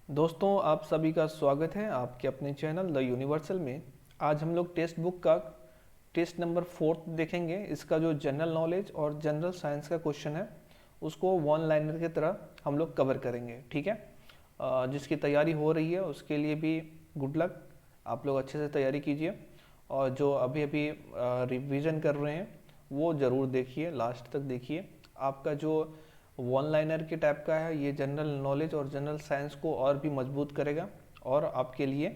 दोस्तों, आप सभी का स्वागत है आपके अपने चैनल द यूनिवर्सल में। आज हम लोग टेक्स्ट बुक का टेस्ट नंबर 4 देखेंगे। इसका जो जनरल नॉलेज और जनरल साइंस का क्वेश्चन है उसको वन लाइनर की तरह हम लोग कवर करेंगे, ठीक है। जिसकी तैयारी हो रही है उसके लिए भी गुड लक। आप लोग अच्छे से तैयारी कीजिए और जो अभी अभी रिवीजन कर रहे हैं वो ज़रूर देखिए, लास्ट तक देखिए। आपका जो वन लाइनर के टाइप का है ये जनरल नॉलेज और जनरल साइंस को और भी मजबूत करेगा और आपके लिए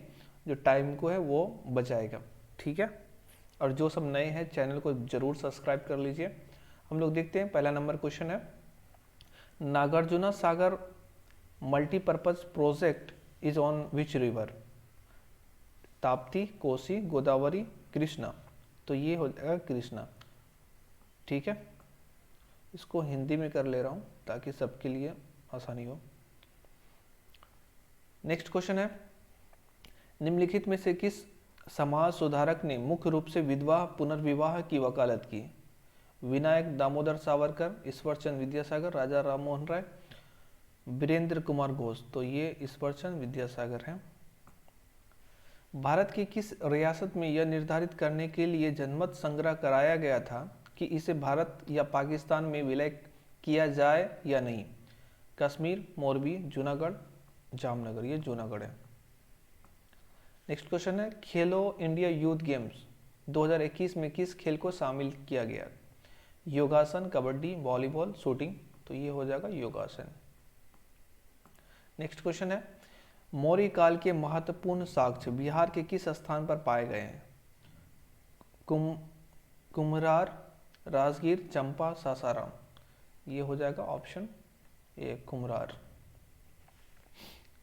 जो टाइम को है वो बचाएगा, ठीक है। और जो सब नए हैं चैनल को जरूर सब्सक्राइब कर लीजिए। हम लोग देखते हैं, पहला नंबर क्वेश्चन है, Nagarjuna Sagar multipurpose project is on which river? Tapti, Kosi, Godavari, Krishna. तो ये हो जाएगा कृष्णा, ठीक है। इसको हिंदी में कर ले रहा हूँ ताकि सबके लिए आसानी हो। नेक्स्ट क्वेश्चन है, निम्नलिखित में से किस समाज सुधारक ने मुख्य रूप से विधवा पुनर्विवाह की वकालत की? विनायक दामोदर सावरकर, ईश्वरचंद विद्यासागर, राजा राममोहन राय, वीरेंद्र कुमार घोष। तो ये ईश्वरचंद विद्यासागर हैं। भारत की किस रियासत में यह निर्धारित करने के लिए जनमत संग्रह कराया गया था कि इसे भारत या पाकिस्तान में विलय किया जाए या नहीं? कश्मीर, मोरबी, जूनागढ़, जामनगर। ये जूनागढ़ है। नेक्स्ट क्वेश्चन है, खेलो इंडिया यूथ गेम्स 2021 में किस खेल को शामिल किया गया? योगासन, कबड्डी, वॉलीबॉल, शूटिंग। तो ये हो जाएगा योगासन। नेक्स्ट क्वेश्चन है, मौर्य काल के महत्वपूर्ण साक्ष्य बिहार के किस स्थान पर पाए गए हैं? कुम्हरार, राजगीर, चंपा, सासाराम। ये हो जाएगा ऑप्शन ए, कुम्हरार।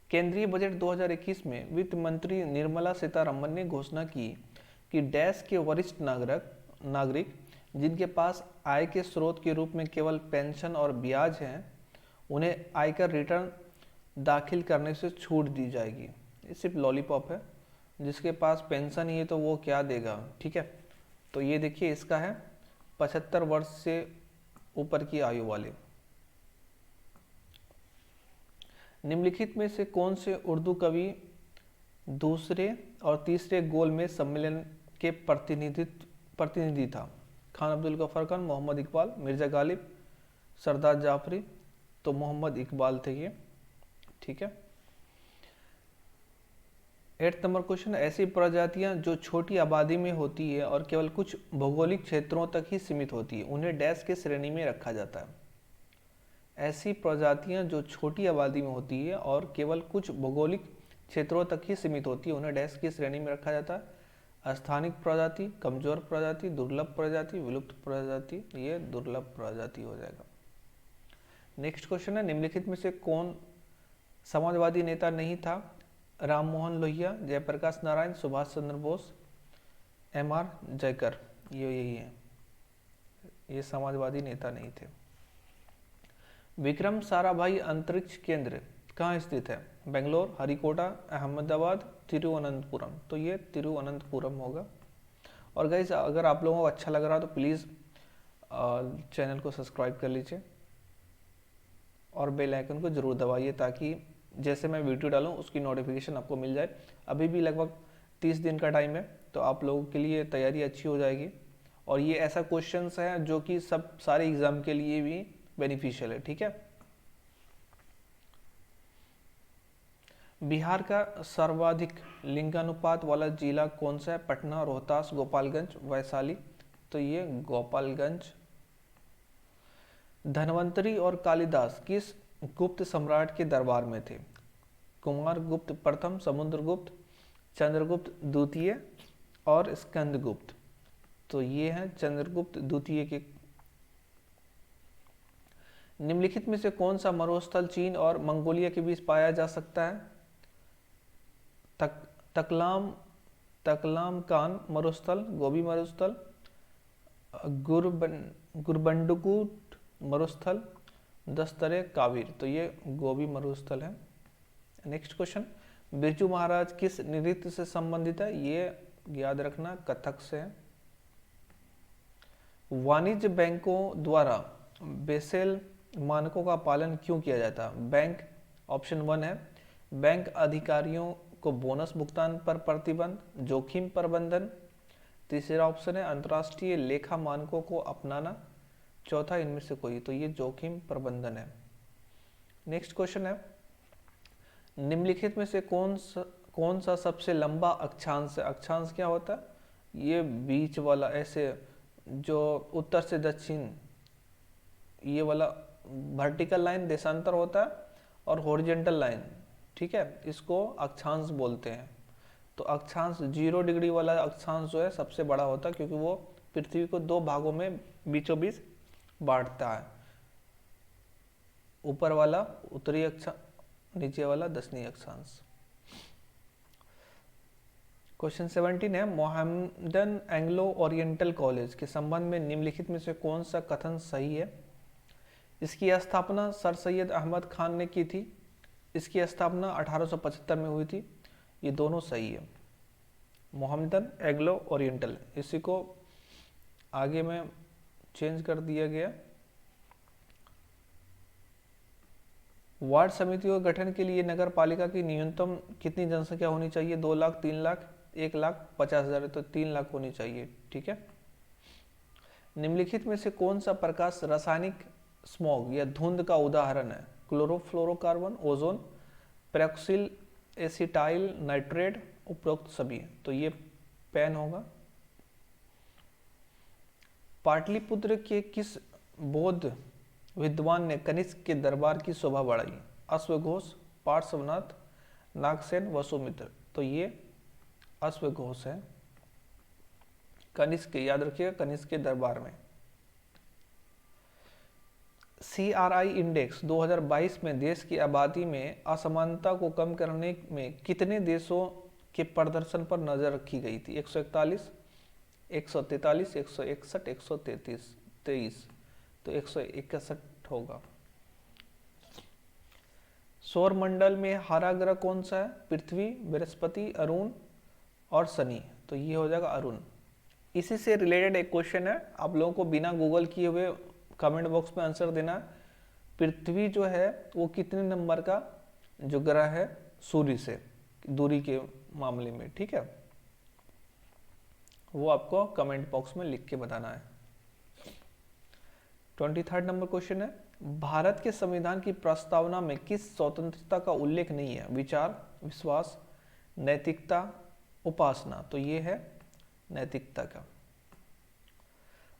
केंद्रीय बजट 2021 में वित्त मंत्री निर्मला सीतारमण ने घोषणा की कि डैश के वरिष्ठ नागरिक जिनके पास आय के स्रोत के रूप में केवल पेंशन और ब्याज है उन्हें आयकर रिटर्न दाखिल करने से छूट दी जाएगी। ये सिर्फ लॉलीपॉप है, जिसके पास पेंशन ही है तो वो क्या देगा, ठीक है। तो ये देखिए, इसका है 75 वर्ष से ऊपर की आयु वाले। निम्नलिखित में से कौन से उर्दू कवि दूसरे और तीसरे गोल में सम्मेलन के प्रतिनिधि था? खान अब्दुल गफ्फार खान, मोहम्मद इकबाल, मिर्जा गालिब, सरदार जाफरी। तो मोहम्मद इकबाल थे ये, ठीक है। 8 नंबर क्वेश्चन, ऐसी प्रजातियां जो छोटी आबादी में होती है और केवल कुछ भौगोलिक क्षेत्रों तक ही सीमित होती है उन्हें डैश के श्रेणी में रखा जाता है? ऐसी प्रजातियां जो छोटी आबादी में होती है और केवल कुछ भौगोलिक क्षेत्रों तक ही सीमित होती है उन्हें डैश की श्रेणी में रखा जाता है? स्थानिक प्रजाति, कमजोर प्रजाति, दुर्लभ प्रजाति, विलुप्त प्रजाति। ये दुर्लभ प्रजाति हो जाएगा। नेक्स्ट क्वेश्चन है, निम्नलिखित में से कौन समाजवादी नेता नहीं था? राम मोहन लोहिया, जयप्रकाश नारायण, सुभाष चंद्र बोस, MR जयकर। ये यही है, ये समाजवादी नेता नहीं थे। विक्रम साराभाई अंतरिक्ष केंद्र कहाँ स्थित है? बेंगलोर, हरिकोटा, अहमदाबाद, तिरुवनंतपुरम। तो ये तिरुवनंतपुरम होगा। और गाइस, अगर आप लोगों को अच्छा लग रहा तो प्लीज़ चैनल को सब्सक्राइब कर लीजिए और बेल आइकन को ज़रूर दबाइए ताकि जैसे मैं वीडियो डालूँ उसकी नोटिफिकेशन आपको मिल जाए। अभी भी लगभग 30 दिन का टाइम है तो आप लोगों के लिए तैयारी अच्छी हो जाएगी। और ये ऐसा क्वेश्चंस है जो कि सब सारे एग्जाम के लिए भी बेनिफिशियल है, ठीक है। बिहार का सर्वाधिक लिंगानुपात वाला जिला कौन सा है? पटना, रोहतास, गोपालगंज, वैशाली। तो ये गोपालगंज। धनवंतरी और कालिदास किस गुप्त सम्राट के दरबार में थे? कुमार गुप्त प्रथम, समुद्रगुप्त, चंद्रगुप्त द्वितीय और स्कंदगुप्त। तो ये हैं चंद्रगुप्त द्वितीय के। निम्नलिखित में से कौन सा मरुस्थल चीन और मंगोलिया के बीच पाया जा सकता है? तकलाम तकलाम कान मरुस्थल, गोबी मरुस्थल, गुरबंडुकूट मरुस्थल, दस्तरे काबिर। तो ये गोबी मरुस्थल है। नेक्स्ट क्वेश्चन, बिरजू महाराज किस नृत्य से संबंधित है? ये याद रखना, कथक से है। वाणिज्य बैंकों द्वारा बेसेल मानकों का पालन क्यों किया जाता है? बैंक ऑप्शन 1 है बैंक अधिकारियों को बोनस भुगतान पर प्रतिबंध, जोखिम प्रबंधन। तीसरा ऑप्शन है अंतर्राष्ट्रीय लेखा मानकों को अपनाना। चौथा इनमें से कोई, तो ये जोखिम प्रबंधन है। नेक्स्ट क्वेश्चन है, निम्नलिखित में से कौन सा सबसे लंबा अक्षांश है? अक्षांश क्या होता है? ये बीच वाला, ऐसे जो उत्तर से दक्षिण, ये वाला वर्टिकल लाइन देशांतर होता है, और हॉरिजॉन्टल लाइन, ठीक है, इसको अक्षांश बोलते हैं। तो अक्षांश 0 डिग्री वाला अक्षांश जो है सबसे बड़ा होता है, क्योंकि वो पृथ्वी को 2 भागों में बीचों बीच बांटता है। ऊपर वाला उत्तरी अक्षांश, नीचे वाला दक्षिणी अक्षांश। क्वेश्चन 17 है, मोहम्मदन एंग्लो ओरिएंटल कॉलेज के संबंध में निम्नलिखित में से कौन सा कथन सही है? इसकी स्थापना सर सैयद अहमद खान ने की थी। इसकी स्थापना 1875 में हुई थी। ये दोनों सही है। मोहम्मदन एंग्लो ओरिएंटल, इसी को आगे में चेंज कर दिया गया। वार्ड समितियों के गठन के लिए नगर पालिका की न्यूनतम कितनी जनसंख्या होनी चाहिए? 2 लाख, 3 लाख, 1,50,000? तो 3 लाख होनी चाहिए, ठीक है। निम्नलिखित में से कौन सा प्रकाश रासायनिक स्मॉग या धुंध का उदाहरण है? क्लोरोफ्लोरोकार्बन, ओजोन, पेरोक्सिल एसिटाइल नाइट्रेट, उपरोक्त सभी। तो ये पेन होगा। पाटलिपुत्र के किस बौद्ध विद्वान ने कनिष्क के दरबार की शोभा बढ़ाई? अश्वघोष, पार्श्वनाथ, नागसेन, वसुमित्र। तो ये अश्वघोष है। कनिष्क, याद रखिएगा, कनिष्क के दरबार में। CRI इंडेक्स 2022 में देश की आबादी में असमानता को कम करने में कितने देशों के प्रदर्शन पर नजर रखी गई थी? 141, 143, 161, 133। तो 161 होगा। सौर मंडल में हरा ग्रह कौन सा है? पृथ्वी, बृहस्पति, अरुण और शनि। तो ये हो जाएगा अरुण। इसी से रिलेटेड एक क्वेश्चन है, आप लोगों को बिना गूगल किए हुए कमेंट बॉक्स में आंसर देना। पृथ्वी जो है वो कितने नंबर का जो ग्रह है सूर्य से दूरी के मामले में, ठीक है, वो आपको कमेंट बॉक्स में लिख के बताना है। 23 नंबर क्वेश्चन है, भारत के संविधान की प्रस्तावना में किस स्वतंत्रता का उल्लेख नहीं है? विचार, विश्वास, नैतिकता, उपासना। तो ये है नैतिकता का।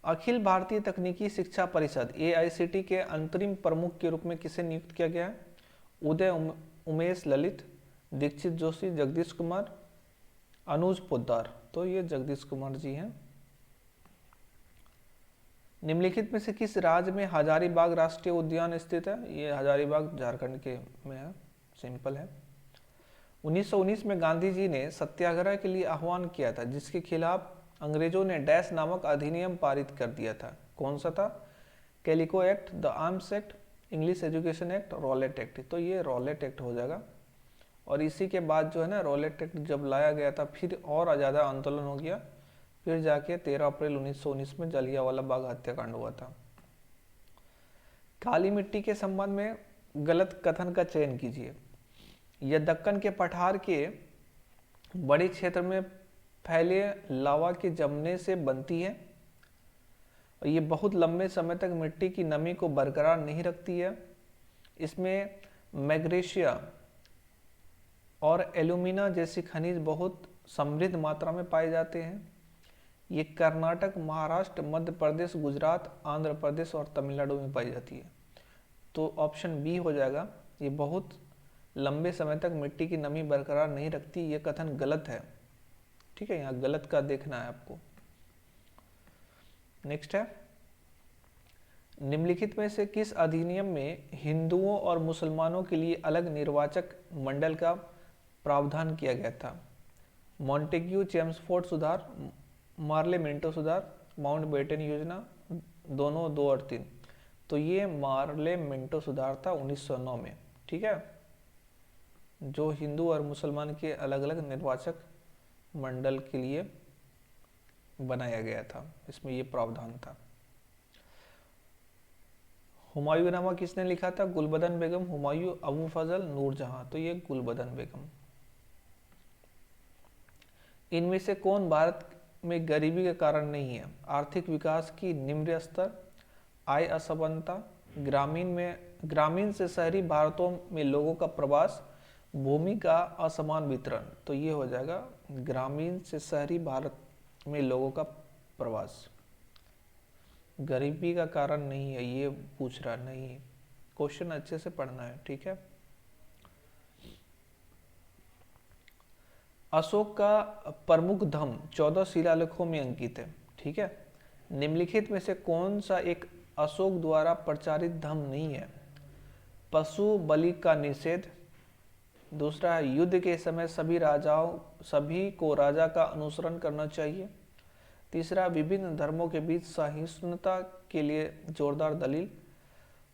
अखिल भारतीय तकनीकी शिक्षा परिषद AICT के अंतरिम प्रमुख के रूप में किसे नियुक्त किया गया है? उदय उमेश ललित, दीक्षित जोशी, जगदीश कुमार, अनुज पोद्दार। तो ये जगदीश कुमार जी हैं। निम्नलिखित में से किस राज्य में हजारीबाग राष्ट्रीय उद्यान स्थित है? ये हजारीबाग झारखंड के में है, सिंपल है। 1919 में गांधी जी ने सत्याग्रह के लिए आह्वान किया था, जिसके खिलाफ अंग्रेजों ने डैश नामक अधिनियम पारित कर दिया था। कौन सा था? Calico act, the arms act, English education act, Rowlatt act. तो ये रॉलेट एक्ट हो जाएगा। और इसी के बाद जो है ना, रॉलेट एक्ट जब लाया गया था, फिर और ज़्यादा आंदोलन हो गया, फिर जाके 13 अप्रैल 1919 में जलियांवाला बाग हत्याकांड हुआ था। काली मिट्टी के संबंध में गलत कथन का चयन कीजिए। यह दक्कन के पठार के बड़े क्षेत्र में फैले लावा के जमने से बनती है और ये बहुत लंबे समय तक मिट्टी की नमी को बरकरार नहीं रखती है। इसमें मैग्नीशिया और एल्यूमिना जैसी खनिज बहुत समृद्ध मात्रा में पाए जाते हैं। ये कर्नाटक, महाराष्ट्र, मध्य प्रदेश, गुजरात, आंध्र प्रदेश और तमिलनाडु में पाई जाती है। तो ऑप्शन बी हो जाएगा। ये बहुत लंबे समय तक मिट्टी की नमी बरकरार नहीं रखती, ये कथन गलत है, ठीक है, यहाँ गलत का देखना है आपको। नेक्स्ट है, निम्नलिखित में से किस अधिनियम में हिंदुओं और मुसलमानों के लिए अलग निर्वाचक मंडल का प्रावधान किया गया था? मॉन्टेग्यू चेम्सफोर्ड सुधार, मार्ले मिंटो सुधार, माउंटबेटन योजना, दोनों 2 और 3। तो ये मार्ले मिंटो सुधार था 1909 में, ठीक है, जो हिंदू और मुसलमान के अलग अलग निर्वाचक मंडल के लिए बनाया गया था, इसमें ये प्रावधान था। हुमायूं नामा किसने लिखा था? गुलबदन बेगम, हुमायूं, अबू फजल, नूरजहां। तो ये गुलबदन बेगम। इनमें से कौन भारत में गरीबी का कारण नहीं है? आर्थिक विकास की निम्न स्तर, आय असमानता, ग्रामीण से शहरी भारतों में लोगों का प्रवास, भूमि का असमान वितरण। तो ये हो जाएगा ग्रामीण से शहरी भारत में लोगों का प्रवास। गरीबी का कारण नहीं है ये पूछ रहा नहीं है। क्वेश्चन अच्छे से पढ़ना है, ठीक है। अशोक का प्रमुख धम 14 शिलालेखों में अंकित है, ठीक है। निम्नलिखित में से कौन सा एक अशोक द्वारा प्रचारित धम नहीं है? पशु बलि का निषेध, दूसरा है युद्ध के समय सभी को राजा का अनुसरण करना चाहिए, तीसरा विभिन्न धर्मों के बीच सहिष्णुता के लिए जोरदार दलील,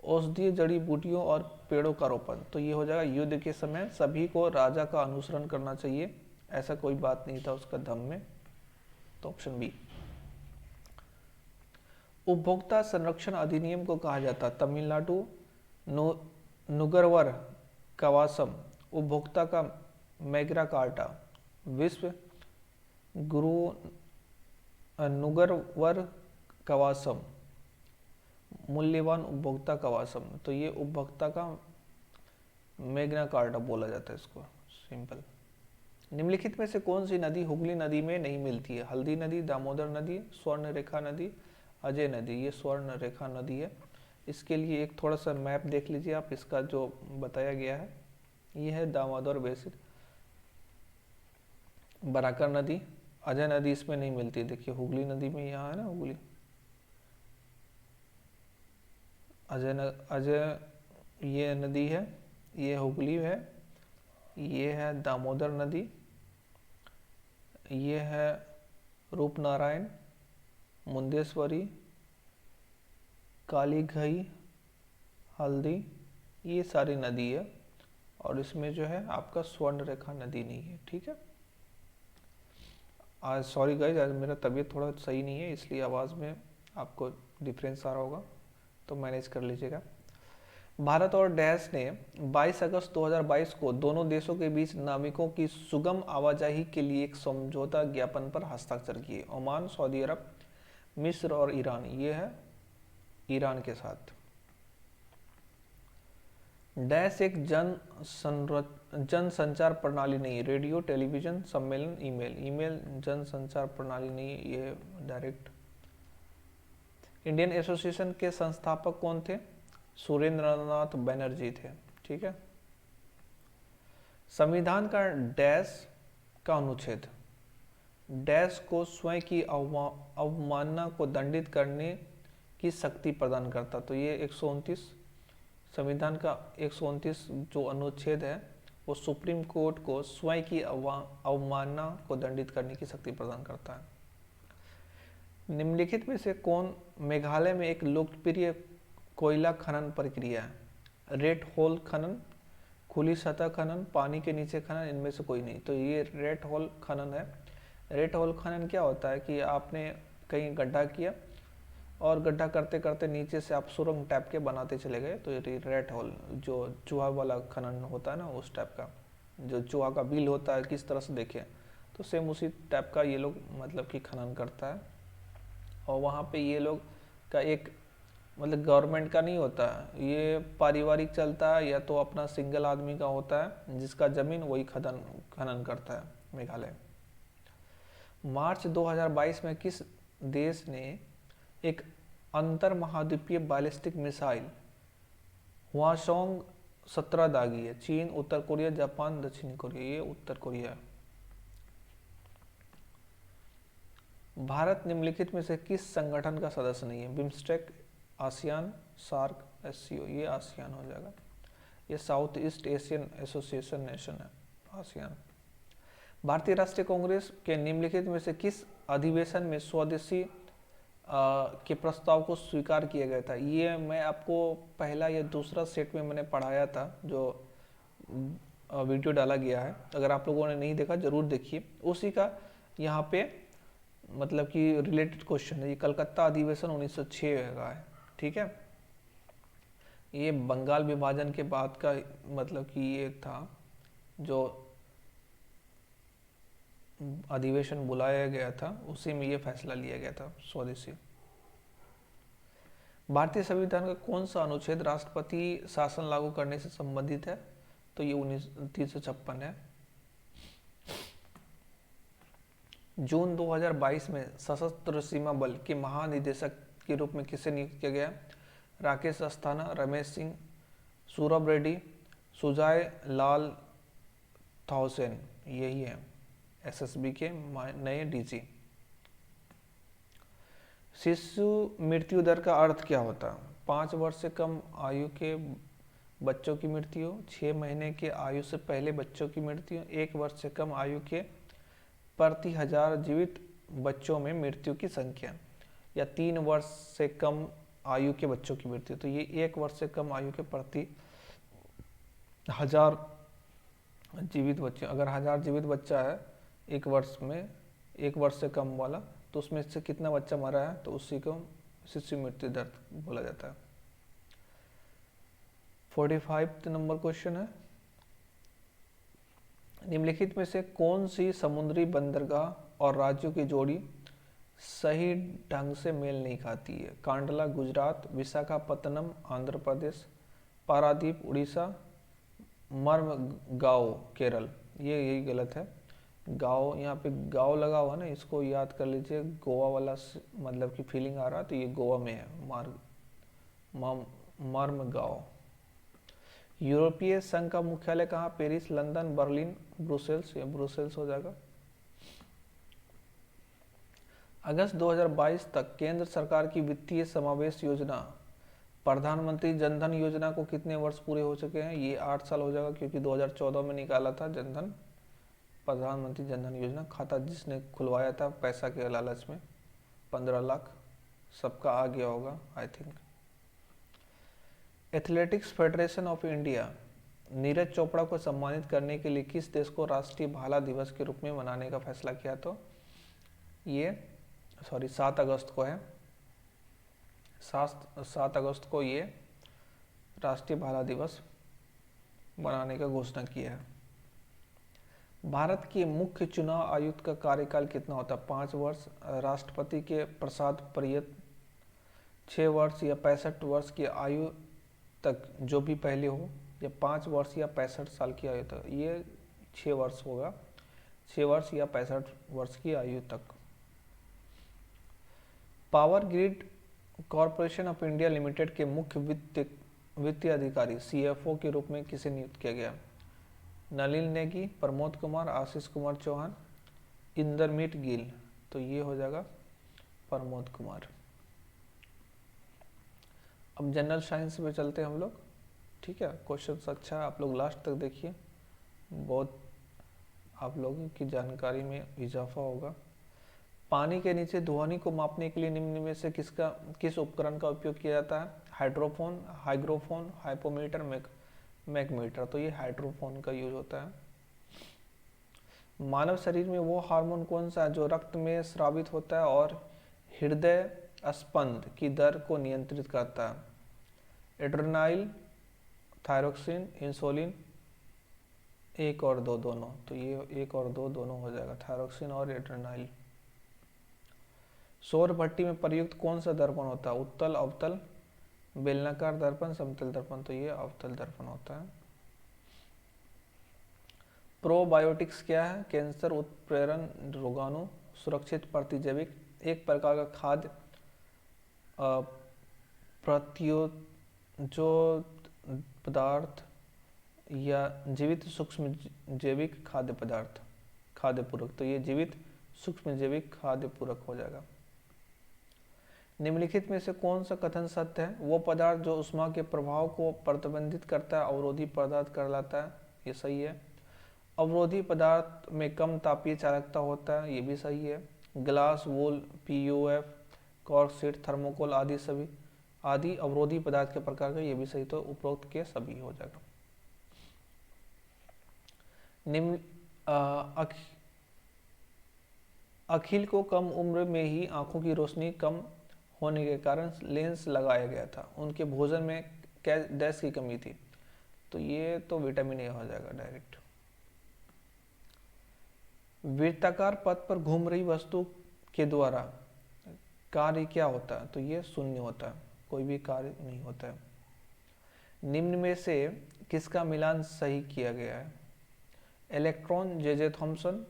औषधीय जड़ी बूटियों और पेड़ों का रोपण। तो ये हो जाएगा युद्ध के समय सभी को राजा का अनुसरण करना चाहिए, ऐसा कोई बात नहीं था उसका धम में। तो ऑप्शन बी। उपभोक्ता संरक्षण अधिनियम को कहा जाता है तमिलनाडु नुगरवर कवासम, उपभोक्ता का मैग्ना कार्टा, विश्व गुरु नुगरवर कवासम, मूल्यवान उपभोक्ता कवासम। तो ये उपभोक्ता का मैग्ना कार्टा बोला जाता है इसको, सिंपल। निम्नलिखित में से कौन सी नदी हुगली नदी में नहीं मिलती है? हल्दी नदी, दामोदर नदी, स्वर्ण रेखा नदी, अजय नदी। ये स्वर्ण रेखा नदी है। इसके लिए एक थोड़ा सा मैप देख लीजिए आप, इसका जो बताया गया है ये है दामोदर बेसिन, बराकर नदी, अजय नदी इसमें नहीं मिलती। देखिए हुगली नदी में यहाँ है ना हुगली, अजय ये नदी है, ये हुगली है, ये है दामोदर नदी, ये है रूपनारायण, मुंदेश्वरी, काली घई, हल्दी, ये सारी नदी है। और इसमें जो है आपका स्वर्ण रेखा नदी नहीं है, ठीक है। आज सॉरी गाइज, आज मेरा तबीयत थोड़ा सही नहीं है, इसलिए आवाज़ में आपको डिफरेंस आ रहा होगा, तो मैनेज कर लीजिएगा। भारत और डैश ने 22 अगस्त 2022 को दोनों देशों के बीच नाविकों की सुगम आवाजाही के लिए एक समझौता ज्ञापन पर हस्ताक्षर किए। ओमान, सऊदी अरब, मिस्र और ईरान। ये है ईरान के साथ। डैश एक जन संचार प्रणाली नहीं, रेडियो, टेलीविजन, सम्मेलन, ईमेल। ईमेल जन संचार प्रणाली नहीं, ये डायरेक्ट। इंडियन एसोसिएशन के संस्थापक कौन थे? सुरेंद्रनाथ बैनर्जी थे, ठीक है। संविधान का डैश का अनुच्छेद डैश को स्वयं की अवमानना को दंडित करने की शक्ति प्रदान करता। तो ये 129 संविधान का 129 जो अनुच्छेद है वो सुप्रीम कोर्ट को स्वयं की अवमानना को दंडित करने की शक्ति प्रदान करता है। निम्नलिखित में से कौन मेघालय में एक लोकप्रिय कोयला खनन प्रक्रिया है? रेट होल खनन, खुली सतह खनन, पानी के नीचे खनन, इनमें से कोई नहीं। तो ये रेट होल खनन है। रेट होल खनन क्या होता है कि आपने कहीं गड्ढा किया और गड्ढा करते करते नीचे से आप सुरंग टाइप के बनाते चले गए, तो ये रेट होल, जो चूहा वाला खनन होता है ना, उस टाइप का, जो चूहा का बिल होता है किस तरह से देखें, तो सेम उसी टाइप का ये लोग मतलब कि खनन करता है। और वहाँ पे ये लोग का एक मतलब गवर्नमेंट का नहीं होता है, ये पारिवारिक चलता है, या तो अपना सिंगल आदमी का होता है जिसका जमीन वही खनन करता है मेघालय। मार्च 2022 में किस देश ने एक अंतर महाद्वीपीय बैलिस्टिक मिसाइल हवासोंग 17 दागी है? चीन, उत्तर कोरिया, जापान, दक्षिण कोरिया। ये उत्तर कोरिया है। भारत निम्नलिखित में से किस संगठन का सदस्य नहीं है? BIMSTEC, ASEAN, SAARC, SCO. ये आसियान हो जाएगा। ये south east Asian association nation है, आसियान। भारतीय राष्ट्रीय कांग्रेस के निम्नलिखित में से किस अधिवेशन में स्वदेशी के प्रस्ताव को स्वीकार किया गया था? ये मैं आपको पहला या दूसरा सेट में मैंने पढ़ाया था, जो वीडियो डाला गया है। अगर आप लोगों ने नहीं देखा जरूर देखिए, उसी का यहाँ पे मतलब कि रिलेटेड क्वेश्चन है। ये कलकत्ता अधिवेशन 1906 का है, ठीक है। ये बंगाल विभाजन के बाद का मतलब कि ये था जो अधिवेशन बुलाया गया था, उसी में ये फैसला लिया गया था, स्वदेशी। भारतीय संविधान का कौन सा अनुच्छेद राष्ट्रपति शासन लागू करने से संबंधित है? तो ये 356 है। जून 2022 में सशस्त्र सीमा बल के महानिदेशक के रूप में किसे नियुक्त किया गया? राकेश अस्थाना, रमेश सिंह, सूरभ रेड्डी, सुजाय लाल थाउसेन, यही है एसएसबी के नए डीजी। शिशु मृत्यु दर का अर्थ क्या होता है? 5 वर्ष से कम आयु के बच्चों की मृत्यु, 6 महीने के आयु से पहले बच्चों की मृत्यु, 1 वर्ष से कम आयु के प्रति 1000 जीवित बच्चों में मृत्यु की संख्या, या 3 वर्ष से कम आयु के बच्चों की मृत्यु। तो ये 1 वर्ष से कम आयु के प्रति 1000 जीवित बच्चे, अगर 1000 जीवित बच्चा है 1 वर्ष में, 1 वर्ष से कम वाला, तो उसमें से कितना बच्चा मरा है, तो उसी को शिशु मृत्यु दर बोला जाता है। 45 नंबर क्वेश्चन है, निम्नलिखित में से कौन सी समुद्री बंदरगाह और राज्यों की जोड़ी सही ढंग से मेल नहीं खाती है? कांडला गुजरात, विशाखापत्तनम आंध्र प्रदेश, पारादीप उड़ीसा, मर्मगांव केरल। ये यही गलत है। गाँव, यहाँ पे गाँव लगा हुआ ना, इसको याद कर लीजिए, गोवा वाला मतलब कि फीलिंग आ रहा, तो ये गोवा में है, मर्मगांव। यूरोपीय संघ का मुख्यालय कहाँ? पेरिस, लंदन, बर्लिन, ब्रुसेल्स, या ब्रुसेल्स हो जाएगा। अगस्त 2022 तक केंद्र सरकार की वित्तीय समावेश योजना प्रधानमंत्री जनधन योजना को कितने वर्ष पूरे हो चुके हैं? ये 8 साल हो जाएगा, क्योंकि 2014 में निकाला था जनधन, प्रधानमंत्री जनधन योजना। खाता जिसने खुलवाया था पैसा के लालच में, 15 लाख, सबका आ गया होगा I think. Athletics federation of India Neeraj Chopra को सम्मानित करने के लिए किस देश को राष्ट्रीय भाला दिवस के रूप में मनाने का फैसला किया? तो ये 7 अगस्त को है, 7 अगस्त को ये राष्ट्रीय भाला दिवस मनाने का घोषणा किया है। भारत के मुख्य चुनाव आयुक्त का कार्यकाल कितना होता है? 5 वर्ष। राष्ट्रपति के प्रसाद पर्यंत 6 वर्ष या 65 वर्ष की आयु तक, जो भी पहले हो, या 5 वर्ष या 65 साल की आयु तक। ये 6 वर्ष होगा, 6 वर्ष या 65 वर्ष की आयु तक। Power grid corporation of India limited के मुख्य वित्तीय अधिकारी सीएफओ के रूप में किसे नियुक्त किया गया? नलिन नेगी, प्रमोद कुमार, आशीष कुमार चौहान, इंदरमीत गिल। तो ये हो जाएगा प्रमोद कुमार। अब जनरल साइंस में चलते हैं हम लोग, ठीक है। क्वेश्चन अच्छा है, आप लोग लास्ट तक देखिए, बहुत आप लोगों की जानकारी में इजाफा होगा। पानी के नीचे ध्वनि को मापने के लिए निम्न में से किस उपकरण का उपयोग किया जाता है? हाइड्रोफोन, हाइग्रोफोन, हाइपोमीटर, मैगमीटर। तो ये हाइड्रोफोन का यूज होता है। मानव शरीर में वो हार्मोन कौन सा है जो रक्त में स्रावित होता है और हृदय स्पंद की दर को नियंत्रित करता है? एड्रेनाइल, थायरोक्सिन, इंसुलिन, 1 और 2 दोनों। तो ये 1 और 2 दोनों हो जाएगा, थायरोक्सिन और एड्रेनाइल। सौर भट्टी में प्रयुक्त कौन सा दर्पण होता है? उत्तल, अवतल, बेलनाकार दर्पण, समतल दर्पण। तो ये अवतल दर्पण होता है। प्रोबायोटिक्स क्या है? कैंसर उत्प्रेरण रोगाणु, सुरक्षित प्रतिजैविक, एक प्रकार का खाद्य प्रतियोजो पदार्थ, या जीवित सूक्ष्म जैविक खाद्य पदार्थ, खाद्य पूरक। तो ये जीवित सूक्ष्म जैविक खाद्य पूरक हो जाएगा। निम्नलिखित में से कौन सा कथन सत्य है? वो पदार्थ जो उष्मा के प्रभाव को प्रतिबंधित करता है अवरोधी पदार्थ कहलाता है। ये सही है। अवरोधी पदार्थ में कम तापीय चालकता होता है। ये भी सही है। ग्लास, वूल, पीयूएफ, कॉर्क शीट, थर्मोकोल आदि अवरोधी पदार्थ के प्रकार का। ये भी सही। तो उपरोक्त के सभी हो जाएगा। निम्न अखिल को कम उम्र में ही आंखों की रोशनी कम होने के कारण लेंस लगाया गया था। उनके भोजन में डैश की कमी थी, तो ये तो विटामिन ए हो जाएगा डायरेक्ट। वृत्ताकार पथ पर घूम रही वस्तु के द्वारा कार्य क्या होता है, तो ये शून्य होता है, कोई भी कार्य नहीं होता है। निम्न में से किसका मिलान सही किया गया है? इलेक्ट्रॉन जे थॉमसन,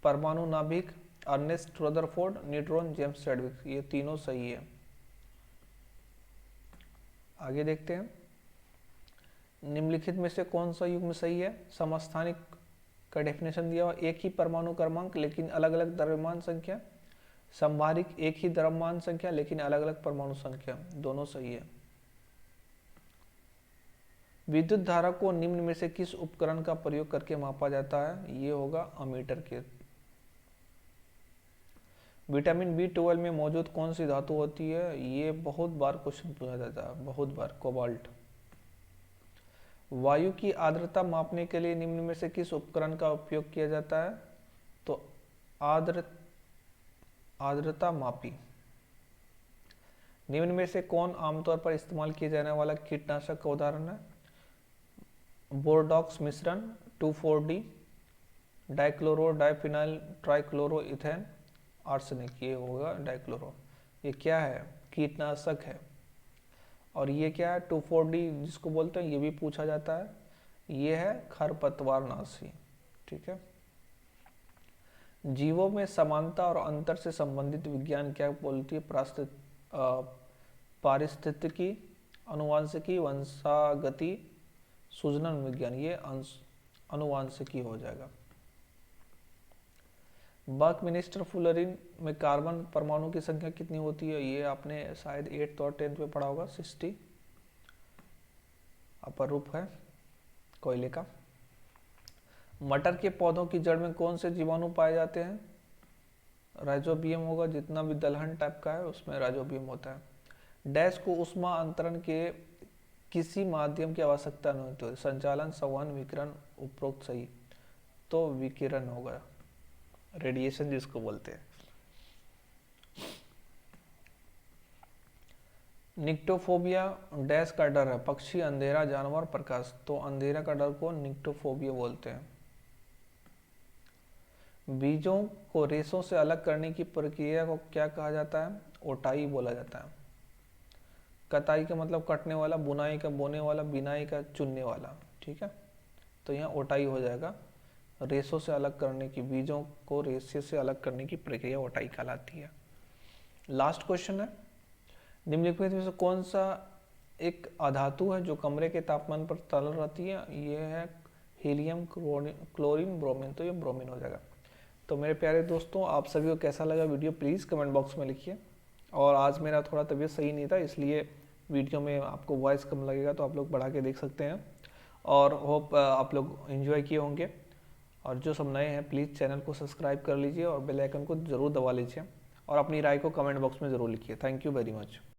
परमाणु नाभिक Ernest Rutherford, neutron James Chadwick, ये तीनों सही है। आगे देखते हैं, निम्नलिखित में से कौन सा युग्म सही है? समस्थानिक का डेफिनेशन दिया हुआ, एक ही परमाणु क्रमांक लेकिन अलग अलग द्रव्यमान संख्या। संभारिक, एक ही द्रव्यमान संख्या लेकिन अलग अलग परमाणु संख्या, दोनों सही है। विद्युत धारा को निम्न में से किस उपकरण का प्रयोग करके मापा जाता है? ये होगा अमीटर के। विटामिन B12 में मौजूद कौन सी धातु होती है? ये बहुत बार क्वेश्चन पूछा जाता है, बहुत बार, कोबाल्ट। वायु की आर्द्रता मापने के लिए निम्न में से किस उपकरण का उपयोग किया जाता है? तो आर्द्रता मापी। निम्न में से कौन आमतौर पर इस्तेमाल किए जाने वाला कीटनाशक का उदाहरण है? बोरडॉक्स मिश्रण, 2,4-D, dichloro diphenyl trichloro ethane, arsenic, ये होगा डाइक्लोरो। ये क्या है? कीटनाशक है। और ये क्या है? 2,4-D जिसको बोलते हैं, ये भी पूछा जाता है। ये है खरपतवारनाशी। ठीक है। जीवों में समानता और अंतर से संबंधित विज्ञान क्या बोलती है? पारिस्थितिकी, अनुवांशिकी, वंशागति, सूजन विज्ञान, ये अनुवांशिकी हो जाएगा। बकमिनिस्टर फुलरिन में कार्बन परमाणु की संख्या कितनी होती है? ये आपने शायद 8th और 10th में पढ़ा होगा, 60 अपर रूप है कोयले का। मटर के पौधों की जड़ में कौन से जीवाणु पाए जाते हैं? राइजोबियम होगा, जितना भी दलहन टाइप का है उसमें राइजोबियम होता है। डैश को उष्मा अंतरण के किसी माध्यम की आवश्यकता नहीं होती, संचालन, संवहन, विकिरण, उपरोक्त सही, तो विकिरण होगा, रेडिएशन जिसको बोलते हैं। निक्टोफोबिया डैश का डर है? पक्षी, अंधेरा, जानवर, प्रकाश, तो अंधेरा का डर को निक्टोफोबिया बोलते हैं। बीजों को रेशों से अलग करने की प्रक्रिया को क्या कहा जाता है? ओटाई बोला जाता है। कताई का मतलब कटने वाला, बुनाई का बोने वाला, बिनाई का चुनने वाला। ठीक है, तो यहाँ ओटाई हो जाएगा। रेशों से अलग करने की, बीजों को रेशे से अलग करने की प्रक्रिया ओटाई कहलाती है। लास्ट क्वेश्चन है, निम्नलिखित में से कौन सा एक अधातु है जो कमरे के तापमान पर तरल रहती है? ये है हीलियम, क्लोरीन, ब्रोमीन, तो ये ब्रोमीन हो जाएगा। तो मेरे प्यारे दोस्तों, आप सभी को कैसा लगा वीडियो प्लीज़ कमेंट बॉक्स में लिखिए। और आज मेरा थोड़ा तबीयत सही नहीं था, इसलिए वीडियो में आपको वॉइस कम लगेगा, तो आप लोग बढ़ा के देख सकते हैं। और होप आप लोग एंजॉय किए होंगे। और जो सब नए हैं प्लीज़ चैनल को सब्सक्राइब कर लीजिए और बेल आइकन को ज़रूर दबा लीजिए और अपनी राय को कमेंट बॉक्स में ज़रूर लिखिए। Thank you very much.